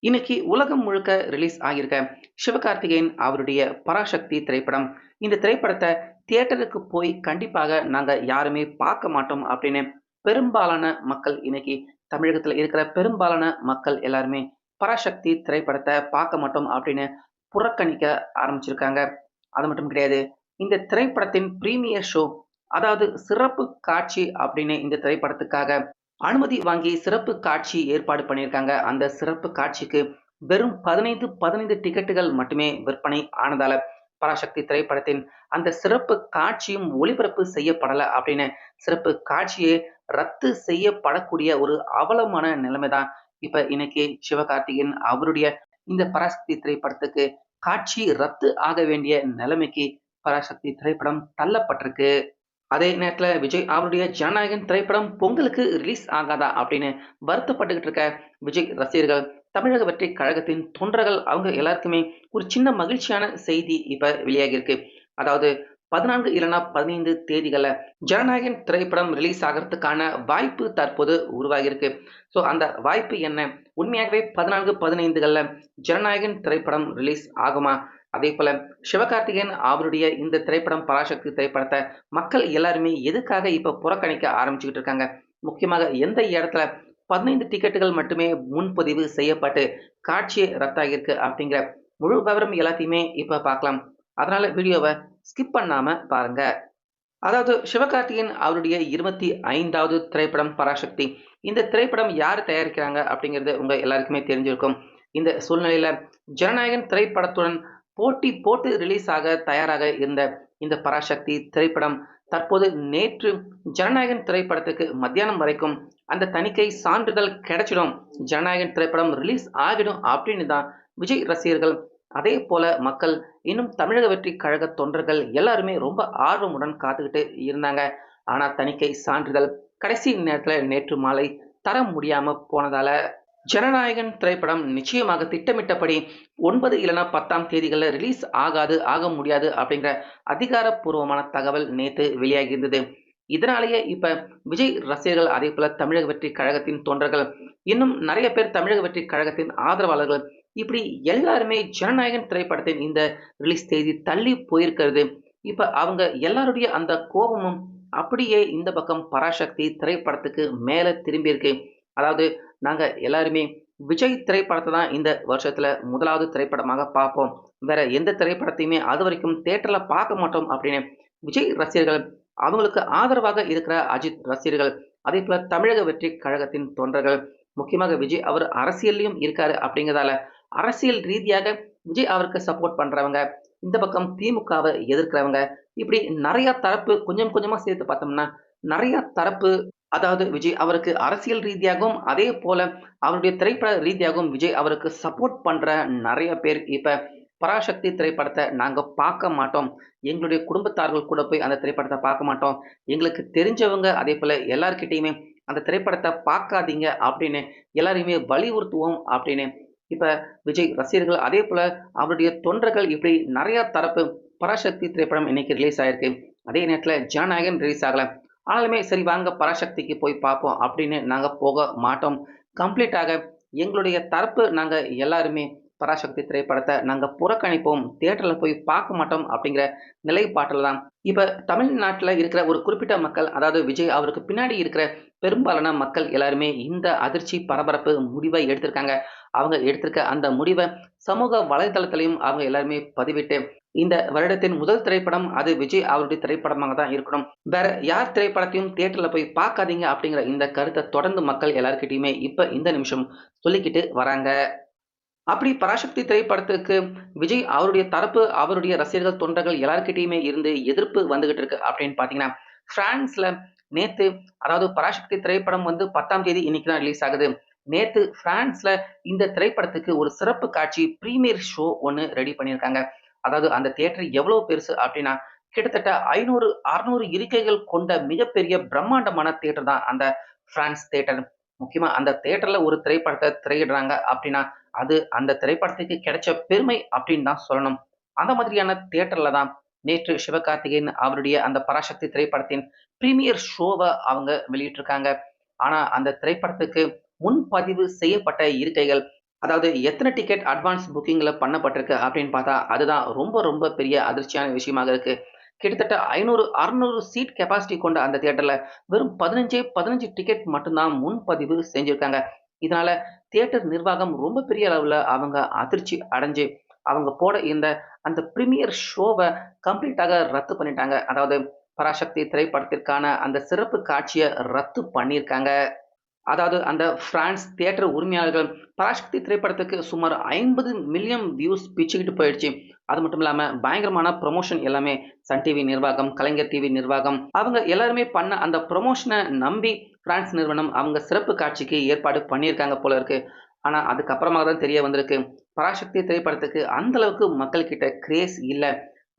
இன்னைக்கு உலகம் முழுக்க ரிலீஸ் ஆகியிருக்க சிவகார்த்திகேயன் அவருடைய பராசக்தி திரைப்படம். இந்த திரைப்படத்தை தியேட்டருக்கு போய் கண்டிப்பாக நாங்க யாருமே பார்க்க மாட்டோம் அப்படின்னு பெரும்பாலான மக்கள் இன்னைக்கு தமிழகத்துல இருக்கிற பெரும்பாலான மக்கள் எல்லாருமே பராசக்தி திரைப்படத்தை பார்க்க மாட்டோம் அப்படின்னு புறக்கணிக்க ஆரம்பிச்சிருக்காங்க. அது மட்டும் கிடையாது. இந்த திரைப்படத்தின் பிரீமியர் ஷோ, அதாவது சிறப்பு காட்சி அப்படின்னு இந்த திரைப்படத்துக்காக அனுமதி வாங்கி சிறப்பு காட்சி ஏற்பாடு பண்ணியிருக்காங்க. அந்த சிறப்பு காட்சிக்கு வெறும் 15 டிக்கெட்டுகள் மட்டுமே விற்பனை ஆனதால, பராசக்தி திரைப்படத்தின் அந்த சிறப்பு காட்சியும் ஒளிபரப்பு செய்யப்படல அப்படின்னு சிறப்பு காட்சியே ரத்து செய்யப்படக்கூடிய ஒரு அவலமான நிலைமை தான் இப்ப இன்னைக்கு சிவகார்த்திகேயன் அவருடைய இந்த பராசக்தி திரைப்படத்துக்கு காட்சி ரத்து ஆக வேண்டிய நிலைமைக்கு பராசக்தி திரைப்படம் தள்ளப்பட்டிருக்கு. அதே நேரத்துல விஜய் அவருடைய ஜனநாயகன் திரைப்படம் பொங்கலுக்கு ரிலீஸ் ஆகாதா அப்படின்னு வருத்தப்பட்டுக்கிட்டு இருக்க விஜய் ரசிகர்கள், தமிழக வெற்றி கழகத்தின் தொண்டர்கள் அவங்க எல்லாருக்குமே ஒரு சின்ன மகிழ்ச்சியான செய்தி இப்ப வெளியாகி இருக்கு. அதாவது 14 இல்லைன்னா 15 தேதிகள்ல ஜனநாயகன் திரைப்படம் ரிலீஸ் ஆகிறதுக்கான வாய்ப்பு தற்போது உருவாகி இருக்கு. ஸோ அந்த வாய்ப்பு என்ன? உண்மையாகவே 14, 15கள்ல ஜனநாயகன் திரைப்படம் ரிலீஸ் ஆகுமா? அதே போல சிவகார்த்திகேயன் அவருடைய இந்த திரைப்படம் பராசக்தி திரைப்படத்தை மக்கள் எல்லாருமே எதுக்காக இப்ப புறக்கணிக்க ஆரம்பிச்சுக்கிட்டு இருக்காங்க? முக்கியமாக எந்த இடத்துல 15 டிக்கெட்டுகள் மட்டுமே முன்பதிவு செய்யப்பட்டு காட்சி ரத்தாகியிருக்கு அப்படிங்கிற முழு விவரம் எல்லாத்தையுமே இப்ப பார்க்கலாம். அதனால வீடியோவ ஸ்கிப் பண்ணாம பாருங்க. அதாவது சிவகார்த்திகேயன் அவருடைய 25வது திரைப்படம் பராசக்தி. இந்த திரைப்படம் யார் தயாரிக்கிறாங்க அப்படிங்கிறது உங்க எல்லாருக்குமே தெரிஞ்சிருக்கும். இந்த சூழ்நிலையில ஜனநாயகன் திரைப்படத்துடன் போட்டி போட்டு ரிலீஸ் ஆக தயாராக இருந்த இந்த பராசக்தி திரைப்படம் தற்போது நேற்று ஜனநாயகன் திரைப்படத்துக்கு மத்தியானம் வரைக்கும் அந்த தணிக்கை சான்றிதழ் கிடைச்சிடும், ஜனநாயகன் திரைப்படம் ரிலீஸ் ஆகிடும் அப்படின்னு தான் விஜய் ரசிகர்கள், அதே போல மக்கள், இன்னும் தமிழக வெற்றி கழக தொண்டர்கள் எல்லாருமே ரொம்ப ஆர்வமுடன் காத்துக்கிட்டு இருந்தாங்க. ஆனா தணிக்கை சான்றிதழ் கடைசி நேரத்துல நேற்று மாலை தர முடியாம போனதால ஜனநாயகன் திரைப்படம் நிச்சயமாக திட்டமிட்டபடி 9 இல்லைன்னா 10ஆம் தேதிகள்ல ரிலீஸ் ஆக முடியாது அப்படிங்கிற அதிகாரப்பூர்வமான தகவல் நேத்து வெளியாகி இருந்தது. இதனாலேயே இப்ப விஜய் ரசிகர்கள், அதே போல தமிழக வெற்றி கழகத்தின் தொண்டர்கள், இன்னும் நிறைய பேர் தமிழக வெற்றி கழகத்தின் ஆதரவாளர்கள், இப்படி எல்லாருமே ஜனநாயகன் திரைப்படத்தின் இந்த ரிலீஸ் தேதி தள்ளி போயிருக்கிறது. இப்ப அவங்க எல்லாருடைய அந்த கோபமும் அப்படியே இந்த பக்கம் பராசக்தி திரைப்படத்துக்கு மேல திரும்பி இருக்கு. அதாவது நாங்க எல்லாருமே விஜய் திரைப்படத்தை தான் இந்த வருஷத்துல முதலாவது திரைப்படமாக பார்ப்போம். வேற எந்த திரைப்படத்தையுமே அதுவரைக்கும் தியேட்டர்ல பார்க்க மாட்டோம் அப்படின்னு விஜய் ரசிகர்கள், அவங்களுக்கு ஆதரவாக இருக்கிற அஜித் ரசிகர்கள், அதே போல தமிழக வெற்றி கழகத்தின் தொண்டர்கள், முக்கியமாக விஜய் அவர் அரசியல்லையும் இருக்காரு அப்படிங்கிறதால அரசியல் ரீதியாக விஜய் அவருக்கு சப்போர்ட் பண்றவங்க, இந்த பக்கம் திமுகவை எதிர்க்கிறவங்க, இப்படி நிறைய தரப்பு கொஞ்சம் கொஞ்சமா சேர்த்து பார்த்தோம்னா நிறைய தரப்பு, அதாவது விஜய் அவருக்கு அரசியல் ரீதியாகவும் அதே போல அவருடைய திரைப்பட ரீதியாகவும் விஜய் அவருக்கு சப்போர்ட் பண்ற நிறைய பேர் இப்ப பராசக்தி திரைப்படத்தை நாங்க பார்க்க மாட்டோம், எங்களுடைய குடும்பத்தார்கள் கூட போய் அந்த திரைப்படத்தை பார்க்க மாட்டோம், எங்களுக்கு தெரிஞ்சவங்க அதே போல எல்லார்கிட்டயுமே அந்த திரைப்படத்தை பார்க்காதீங்க அப்படின்னு எல்லாரையுமே வலியுறுத்துவோம் அப்படின்னு இப்ப விஜய் ரசிகர்கள், அதே போல அவருடைய தொண்டர்கள், இப்படி நிறைய தரப்பு பராசக்தி திரைப்படம் இன்னைக்கு ரிலீஸ் ஆயிருக்கு. அதே நேரத்துல ஜனநாயகன் ரிலீஸ் ஆகல. ஆனாலுமே சரி வாங்க பராசக்திக்கு போய் பார்ப்போம் அப்படின்னு நாங்க போக மாட்டோம். கம்ப்ளீட்டாக எங்களுடைய தரப்பு நாங்க எல்லாருமே பராசக்தி திரைப்படத்தை நாங்க புறக்கணிப்போம், தியேட்டர்ல போய் பார்க்க மாட்டோம் அப்படிங்கிற நிலைப்பாட்டில் தான் இப்ப தமிழ்நாட்டுல இருக்கிற ஒரு குறிப்பிட்ட மக்கள், அதாவது விஜய் அவருக்கு பின்னாடி இருக்கிற பெரும்பாலான மக்கள் எல்லாருமே இந்த அதிர்ச்சி பரபரப்பு முடிவை எடுத்திருக்காங்க. அவங்க எடுத்திருக்க அந்த முடிவை சமூக வலைதளத்திலையும் அவங்க எல்லாருமே பதிவிட்டு, இந்த வருடத்தின் முதல் திரைப்படம் அது விஜய் அவருடைய திரைப்படமாக தான் இருக்கணும், வேற யார் திரைப்படத்தையும் தியேட்டர்ல போய் பார்க்காதீங்க அப்படிங்கிற இந்த கருத்தை தொடர்ந்து மக்கள் எல்லார்கிட்டயுமே இப்ப இந்த நிமிஷம் சொல்லிக்கிட்டு வராங்க. அப்படி பராசக்தி திரைப்படத்துக்கு விஜய் அவருடைய தரப்பு, அவருடைய ரசிகர்கள், தொண்டர்கள் எல்லார்கிட்டயுமே இருந்து எதிர்ப்பு வந்துகிட்டு இருக்கு அப்படின்னு பார்த்தீங்கன்னா, பிரான்ஸ்ல நேத்து, அதாவது பராசக்தி திரைப்படம் வந்து 10ஆம் தேதி இன்னைக்கு தான் ரிலீஸ் ஆகுது. நேத்து பிரான்ஸ்ல இந்த திரைப்படத்துக்கு ஒரு சிறப்பு காட்சி பிரீமியர் ஷோ ஒண்ணு ரெடி பண்ணியிருக்காங்க. அதாவது அந்த தியேட்டர் எவ்வளவு பெருசு அப்படின்னா, கிட்டத்தட்ட 500, 600 இருக்கைகள் கொண்ட மிகப்பெரிய பிரம்மாண்டமான தியேட்டர் தான் அந்த பிரான்ஸ் தியேட்டர். முக்கியமா அந்த தியேட்டர்ல ஒரு திரைப்படத்தை திரையிடுறாங்க அப்படின்னா, அது அந்த திரைப்படத்துக்கு கிடைச்ச பெருமை அப்படின்னு தான் சொல்லணும். அந்த மாதிரியான தியேட்டர்ல தான் நேற்று சிவகார்த்திகேயன் அவருடைய அந்த பராசக்தி திரைப்படத்தின் பிரீமியர் ஷோவ அவங்க வெளியிட்டிருக்காங்க. ஆனா அந்த திரைப்படத்துக்கு முன்பதிவு செய்யப்பட்ட இருக்கைகள் அதாவது எத்தனை டிக்கெட் அட்வான்ஸ் புக்கிங்ல பண்ணப்பட்டிருக்கு அப்படின்னு பார்த்தா, அதுதான் ரொம்ப ரொம்ப பெரிய அதிர்ச்சியான விஷயமாக இருக்கு. கிட்டத்தட்ட 500, 600 சீட் கெப்பாசிட்டி கொண்ட அந்த தியேட்டர்ல வெறும் 15 டிக்கெட் மட்டும் தான் முன்பதிவு செஞ்சிருக்காங்க. இதனால தியேட்டர் நிர்வாகம் ரொம்ப பெரிய அளவுல அவங்க அதிர்ச்சி அடைஞ்சு, அவங்க போட இருந்த அந்த பிரீமியர் ஷோவ கம்ப்ளீட்டாக ரத்து பண்ணிட்டாங்க. அதாவது பராசக்தி திரைப்படத்திற்கான அந்த சிறப்பு காட்சிய ரத்து பண்ணியிருக்காங்க. அதாவது அந்த பிரான்ஸ் தியேட்டர் உரிமையாளர்கள் பராசக்தி திரைப்படத்துக்கு சுமார் 50 மில்லியன் வியூஸ் பிச்சுக்கிட்டு போயிடுச்சு. அது மட்டும் இல்லாம பயங்கரமான ப்ரொமோஷன் எல்லாமே சன் டிவி நிர்வாகம், கலைஞர் டிவி நிர்வாகம் அவங்க எல்லாருமே பண்ண அந்த ப்ரொமோஷனை நம்பி பிரான்ஸ் நிறுவனம் அவங்க சிறப்பு காட்சிக்கு ஏற்பாடு பண்ணியிருக்காங்க போல இருக்கு. ஆனா அதுக்கப்புறமா தான் தெரிய வந்திருக்கு. பராசக்தி திரைப்படத்துக்கு அந்த அளவுக்கு மக்கள் கிட்ட கிரேஸ் இல்ல.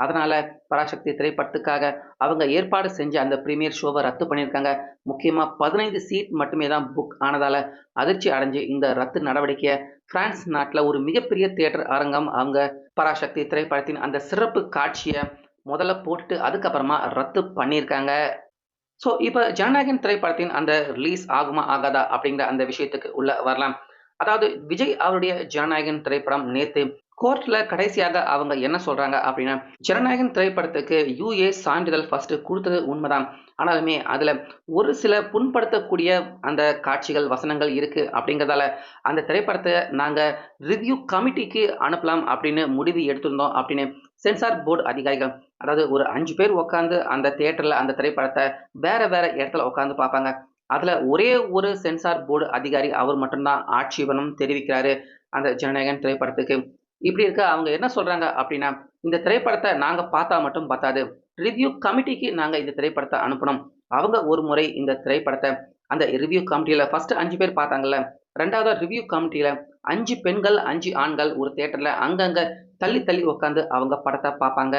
அதனால பராசக்தி திரைப்படத்துக்காக அவங்க ஏற்பாடு செஞ்ச அந்த பிரீமியர் ஷோவ ரத்து பண்ணியிருக்காங்க. முக்கியமா 15 சீட் மட்டுமே தான் புக் ஆனதால அதிர்ச்சி அடைஞ்சு இந்த ரத்து நடவடிக்கைய பிரான்ஸ் நாட்டுல ஒரு மிகப்பெரிய தியேட்டர் அரங்கம் அவங்க பராசக்தி திரைப்படத்தின் அந்த சிறப்பு காட்சிய முதல்ல போட்டுட்டு அதுக்கப்புறமா ரத்து பண்ணியிருக்காங்க. ஸோ இப்ப ஜனநாயகன் திரைப்படத்தின் அந்த ரிலீஸ் ஆகுமா ஆகாதா அப்படிங்கிற அந்த விஷயத்துக்கு உள்ள வரலாம். அதாவது விஜய் அவருடைய ஜனநாயகன் திரைப்படம் நேத்து கோர்ட்ல கடைசியாக அவங்க என்ன சொல்றாங்க அப்படின்னா, ஜனநாயகன் திரைப்படத்துக்கு யுஏ சான்றிதழ் ஃபர்ஸ்ட் குடுத்தது உண்மைதான். ஆனாலுமே அதுல ஒரு சில புண்படுத்தக்கூடிய அந்த காட்சிகள், வசனங்கள் இருக்கு அப்படிங்கிறதால, அந்த திரைப்படத்த நாங்க ரிவ்யூ கமிட்டிக்கு அனுப்பலாம் அப்படின்னு முடிவு எடுத்திருந்தோம் அப்படின்னு சென்சார் போர்டு அதிகாரிகள், அதாவது ஒரு 5 பேர் உட்கார்ந்து அந்த தியேட்டர்ல அந்த திரைப்படத்த வேற வேற இடத்துல உட்கார்ந்து பார்ப்பாங்க. அதுல ஒரே ஒரு சென்சார் போர்டு அதிகாரி அவர் மட்டும் தான் ஆட்சேபணம் தெரிவிக்கிறாரு அந்த ஜனநாயகன் திரைப்படத்துக்கு. இப்படி இருக்க அவங்க என்ன சொல்றாங்க அப்படின்னா, இந்த திரைப்படத்த நாங்க பார்த்தா மட்டும் பத்தாது. ரிவ்யூ கமிட்டிக்கு நாங்க இந்த திரைப்படத்த அனுப்பணும். அவங்க ஒரு முறை இந்த திரைப்படத்த அந்த ரிவ்யூ கமிட்டில ஃபர்ஸ்ட் 5 பேர் பார்த்தாங்கல்ல. 2வதா ரிவ்யூ கமிட்டில 5 பெண்கள், 5 ஆண்கள் ஒரு தியேட்டர்ல அங்கங்க தள்ளி தள்ளி உட்கார்ந்து அவங்க படத்த பார்ப்பாங்க.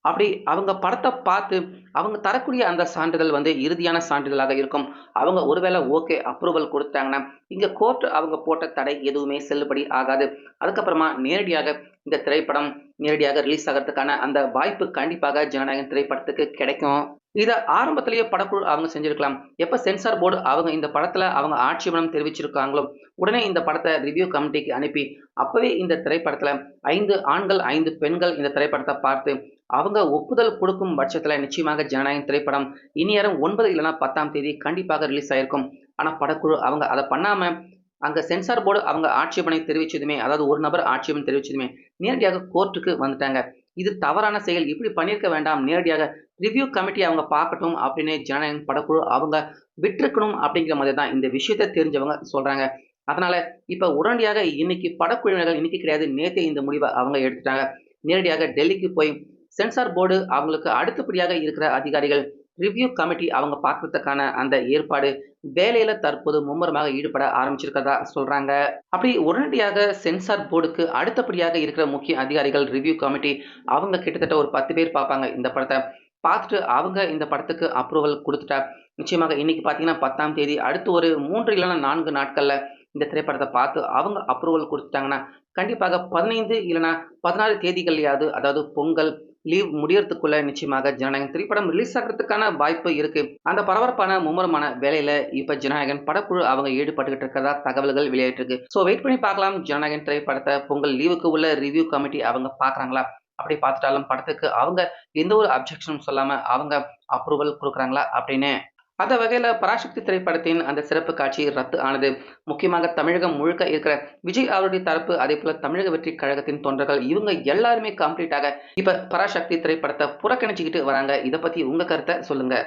அப்படி அவங்க படத்த பார்த்து, அவங்க தரக்கூடிய அந்த சான்றிதழ் வந்து இறுதியான சான்றிதழாக இருக்கும். அவங்க ஒருவேளை ஓகே அப்ரூவல் குடுத்துட்டாங்கன்னா, இங்க கோர்ட் அவங்க போட்ட தடை எதுவுமே செல்லுபடி ஆகாது. அதுக்கப்புறமா நேரடியாக இந்த திரைப்படம் நேரடியாக ரிலீஸ் ஆகறதுக்கான அந்த வாய்ப்பு கண்டிப்பாக ஜனநாயகன் திரைப்படத்துக்கு கிடைக்கும். இத ஆரம்பத்திலேயே படக்குழு அவங்க செஞ்சிருக்கலாம். எப்ப சென்சார் போர்டு அவங்க இந்த படத்துல அவங்க ஆட்சேபணம் தெரிவிச்சிருக்காங்களோ, உடனே இந்த படத்த ரிவ்யூ கமிட்டிக்கு அனுப்பி, அப்பவே இந்த திரைப்படத்துல 5 ஆண்கள், 5 பெண்கள் இந்த திரைப்படத்த பார்த்து, அவங்க ஒப்புதல் கொடுக்கும் பட்சத்துல நிச்சயமாக ஜனநாயகன் திரைப்படம் இனியேரம் 9 இல்லன்னா 10ஆம் தேதி கண்டிப்பாக ரிலீஸ் ஆயிருக்கும். ஆனா படக்குழு அவங்க அத பண்ணாம, அங்க சென்சார் போர்டு அவங்க ஆட்சேபனை தெரிவிச்சதுமே, அதாவது ஒரு நபர் ஆட்சேபனை தெரிவிச்சதுமே, நேரடியாக கோர்ட்டுக்கு வந்துட்டாங்க. இது தவறான செயல். இப்படி பண்ணியிருக்க வேண்டாம். நேரடியாக ரிவ்யூ கமிட்டி அவங்க பார்க்கட்டும் அப்படின்னு ஜனநாயகன் படக்குழு அவங்க விட்டிருக்கணும் அப்படிங்கிற மாதிரி தான் இந்த விஷயத்த தெரிஞ்சவங்க சொல்றாங்க. அதனால இப்ப உடனடியாக இன்னைக்கு படக்குழுவினர்கள் இன்னைக்கு கிடையாது, நேத்தே இந்த முடிவ அவங்க எடுத்துட்டாங்க. நேரடியாக டெல்லிக்கு போய் சென்சார் போர்டு அவங்களுக்கு அடுத்தபடியாக இருக்கிற அதிகாரிகள் ரிவ்யூ கமிட்டி அவங்க பார்க்கறதுக்கான அந்த ஏற்பாடு வேலையில தற்போது மும்முரமாக ஈடுபட ஆரம்பிச்சிருக்கிறதா சொல்றாங்க. அப்படி உடனடியாக சென்சார் போர்டுக்கு அடுத்தபடியாக இருக்கிற முக்கிய அதிகாரிகள் ரிவ்யூ கமிட்டி அவங்க கிட்டத்தட்ட ஒரு 10 பேர் பார்ப்பாங்க இந்த படத்த. பார்த்துட்டு அவங்க இந்த படத்துக்கு அப்ரூவல் குடுத்துட்டா, நிச்சயமாக இன்னைக்கு பார்த்தீங்கன்னா 10ஆம் தேதி அடுத்து ஒரு 3 இல்லன்னா 4 நாட்கள்ல இந்த திரைப்படத்த பார்த்து அவங்க அப்ரூவல் குடுத்துட்டாங்கன்னா, கண்டிப்பாக 15 இல்லன்னா 16 தேதிகள்லயாவது அதாவது பொங்கல் லீவ் முடியறதுக்குள்ள நிச்சயமாக ஜனநாயகன் திரைப்படம் ரிலீஸ் ஆகுறதுக்கான வாய்ப்பு இருக்கு. அந்த பரபரப்பான மும்முரமான வேலையில இப்ப ஜனநாயகன் படக்குழு அவங்க ஈடுபட்டுக்கிட்டு இருக்கிறதா தகவல்கள் வெளியாயிட்டு இருக்கு. ஸோ வெயிட் பண்ணி பார்க்கலாம் ஜனநாயகன் திரைப்படத்த பொங்கல் லீவுக்கு உள்ள ரிவ்யூ கமிட்டி அவங்க பார்க்குறாங்களா? அப்படி பார்த்துட்டாலும் படத்துக்கு அவங்க எந்த ஒரு அப்ஜெக்ஷனும் சொல்லாம அவங்க அப்ரூவல் குடுக்குறாங்களா அப்படின்னு. அந்த வகையில பராசக்தி திரைப்படத்தின் அந்த சிறப்பு காட்சி ரத்து ஆனது. முக்கியமாக தமிழகம் முழுக்க இருக்கிற விஜய் அவருடைய தரப்பு, அதேபோல தமிழக வெற்றிக் கழகத்தின் தொண்டர்கள் இவங்க எல்லாருமே கம்ப்ளீட்டாக இப்ப பராசக்தி திரைப்படத்த புறக்கணிச்சுக்கிட்டு வராங்க. இத பத்தி உங்க கருத்த சொல்லுங்க.